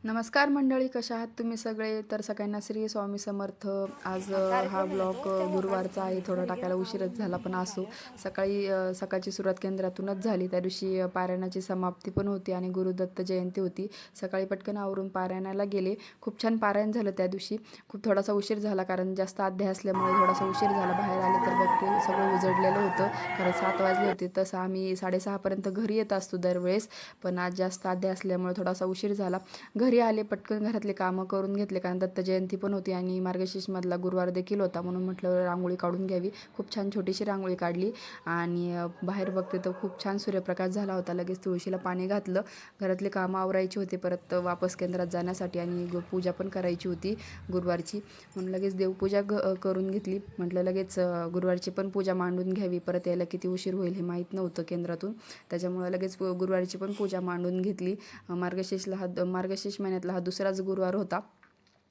नमस्कार मंडळी, कशा आहात तुम्ही सगळे? तर सगळ्यांना श्री स्वामी समर्थ. आज हा ब्लॉग गुरुवारचा आहे. थोडा टाकायला उशीरच झाला, पण असो. सकाळची सुरुवात केंद्रातूनच झाली. त्या दिवशी पारायणाची समाप्ती पण होती आणि गुरुदत्त जयंती होती. सकाळी पटकन आवरून पारायणाला गेले. खूप छान पारायण झालं त्या दिवशी. थोडासा उशीर झाला, कारण जास्त अध्याय असल्यामुळे थोडासा उशीर झाला. बाहेर आले तर बघते सगळं उजडलेलं होतं, कारण 7 वाजले होते. तसं आम्ही 6:30पर्यंत घरी येत असतो दरवेळेस, पण आज जास्त अध्याय असल्यामुळे थोडासा उशीर झाला. घरी आले, पटकन घरातले कामं करून घेतले, कारण दत्त जयंती पण होती आणि मार्गशीर्षमधला गुरुवार देखील होता, म्हणून म्हटलं रांगोळी काढून घ्यावी. खूप छान छोटीशी रांगोळी काढली आणि बाहेर बघते तर खूप छान सूर्यप्रकाश झाला होता. लगेच तुळशीला पाणी घातलं. घरातले कामं आवरायची होते परत वापस केंद्रात जाण्यासाठी, आणि पूजा पण करायची होती गुरुवारची, म्हणून लगेच देवपूजा करून घेतली. म्हटलं लगेच गुरुवारची पण पूजा मांडून घ्यावी, परत यायला किती उशीर होईल हे माहीत नव्हतं केंद्रातून, त्याच्यामुळे लगेच गुरुवारची पण पूजा मांडून घेतली. मार्गशीर्ष महिन्यातला हा दुसराच गुरुवार होता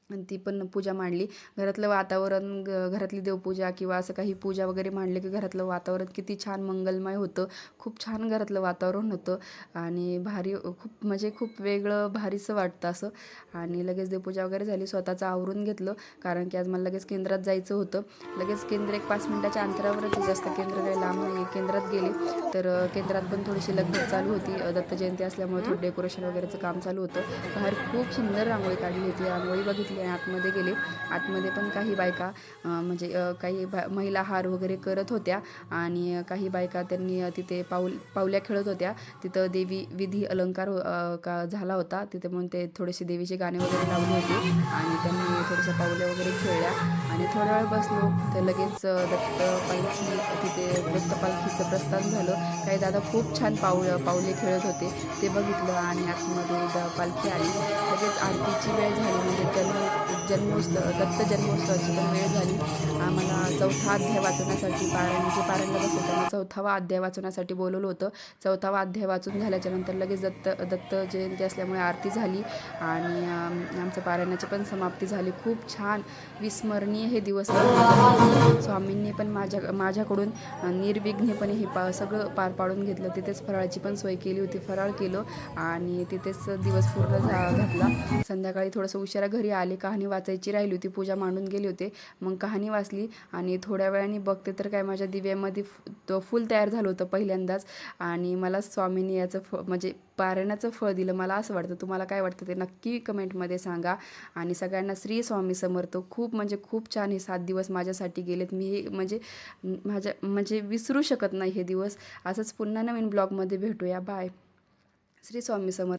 आणि ती पण पूजा मांडली. घरातलं वातावरण, घरातली देवपूजा किंवा असं काही पूजा वगैरे मांडले की घरातलं वातावरण किती छान मंगलमय होतं. खूप छान घरातलं वातावरण होतं आणि भारी, खूप म्हणजे खूप वेगळं भारीचं वाटतं असं. आणि लगेच देवपूजा वगैरे झाली. स्वतःचं आवरून घेतलं, कारण की आज मला लगेच केंद्रात जायचं होतं. लगेच केंद्र एक 5 मिनिटाच्या अंतरावरच आहे, जास्त केंद्र काही लांब नाही आहे. केंद्रात गेले तर केंद्रात पण थोडीशी लगबग चालू होती. दत्त जयंती असल्यामुळे थोडं डेकोरेशन वगैरेचं काम चालू होतं. बाहेर खूप सुंदर रांगोळी काढली होती. रांगोळी बघितली आणि आतमध्ये गेले. आतमध्ये पण काही बायका म्हणजे काही महिला हार वगैरे करत होत्या आणि काही बायका त्यांनी तिथे पावल्या खेळत होत्या. तिथं देवी विधी अलंकार का झाला होता तिथे, म्हणून ते थोडेसे देवीचे गाणे वगैरे लावले होते आणि त्यांनी थोडंसं पावल्या वगैरे खेळल्या आणि थोडा वेळ बसलो. तर लगेच दत्त पालखीचं प्रस्थान झालं. काही दादा खूप छान पावले खेळत होते, ते बघितलं आणि आतमध्ये पालखी आली. लगेच आरतीची वेळ झाली, म्हणजे दत्त जन्मोत्सवाची पण वेळ झाली. आम्हाला 4था अध्याय वाचण्यासाठी, पारायणला बसवताना 4था अध्याय वाचण्यासाठी बोलवलं होतं. 4था अध्याय वाचून झाल्याच्यानंतर लगेच दत्त जयंती असल्यामुळे आरती झाली आणि आमचं पारायणाची पण समाप्ती झाली. खूप छान विस्मरणीय हे दिवस स्वामींनी पण माझ्याकडून निर्विघ्नपणे हे सगळं पार पाडून घेतलं. तिथेच फराळाची पण सोय केली होती. फराळ केलं आणि तिथेच दिवस पूर्ण घातला. संध्याकाळी थोडंसं उशिरा घरी आले. कहाणी वाचायची राहिली होती, पूजा मांडून गेली होते, मग कहाणी वाचली आणि थोड्या वेळाने बघते तर काय माझ्या दिव्यामध्ये फुल तयार झालं होतं पहिल्यांदाच. आणि मला स्वामींनी याचं म्हणजे पारायणाचं फळ दिलं. मला असं वाटतं. तुम्हाला काय वाटतं ते नक्की कमेंटमध्ये सांगा. आणि सगळ्यांना श्री स्वामी समर्थ. खूप छान हे 7 दिवस माझ्यासाठी गेलेत. मी म्हणजे विसरू शकत नाही हे दिवस. असंच पुन्हा नवीन ब्लॉगमध्ये भेटूया. बाय. श्री स्वामी समर्थ.